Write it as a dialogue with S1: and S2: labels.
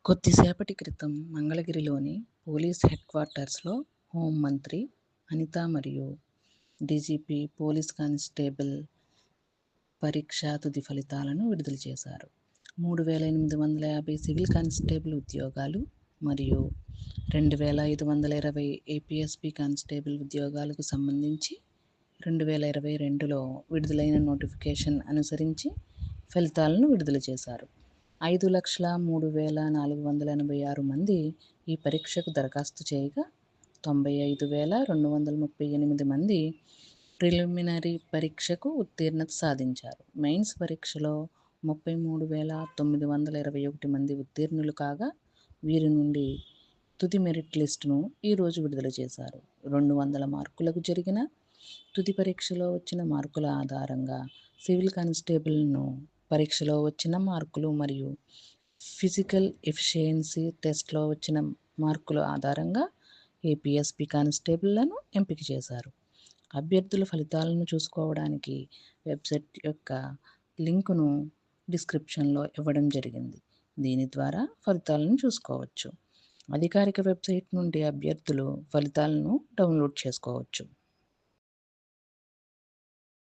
S1: కొద్దిసేపటి క్రితం మంగళగిరిలోని పోలీస్ హెడ్ క్వార్టర్స్లో హోంమంత్రి అనిత మరియు డీజీపీ పోలీస్ కానిస్టేబుల్ పరీక్ష తుది ఫలితాలను విడుదల చేశారు. 3,850 సివిల్ కానిస్టేబుల్ ఉద్యోగాలు మరియు 2,520 ఏపీఎస్పీ కానిస్టేబుల్ ఉద్యోగాలకు సంబంధించి 2022లో విడుదలైన నోటిఫికేషన్ అనుసరించి ఫలితాలను విడుదల చేశారు. 5,03,486 మంది ఈ పరీక్షకు దరఖాస్తు చేయగా 95,238 మంది ప్రిలిమినరీ పరీక్షకు ఉత్తీర్ణత సాధించారు. మెయిన్స్ పరీక్షలో 33,921 మంది ఉత్తీర్ణులు కాగా వీరి నుండి తుది మెరిట్ లిస్టును ఈరోజు విడుదల చేశారు. 200 మార్కులకు జరిగిన తుది పరీక్షలో వచ్చిన మార్కుల ఆధారంగా సివిల్ కానిస్టేబుల్ను పరీక్షలో వచ్చిన మార్కులు మరియు ఫిజికల్ ఎఫిషియన్సీ టెస్ట్లో వచ్చిన మార్కుల ఆధారంగా ఏపీఎస్పీ కానిస్టేబుళ్లను ఎంపిక చేశారు. అభ్యర్థుల ఫలితాలను చూసుకోవడానికి వెబ్సైట్ యొక్క లింకును డిస్క్రిప్షన్లో ఇవ్వడం జరిగింది. దీని ద్వారా ఫలితాలను చూసుకోవచ్చు. అధికారిక వెబ్సైట్ నుండి అభ్యర్థులు ఫలితాలను డౌన్లోడ్ చేసుకోవచ్చు.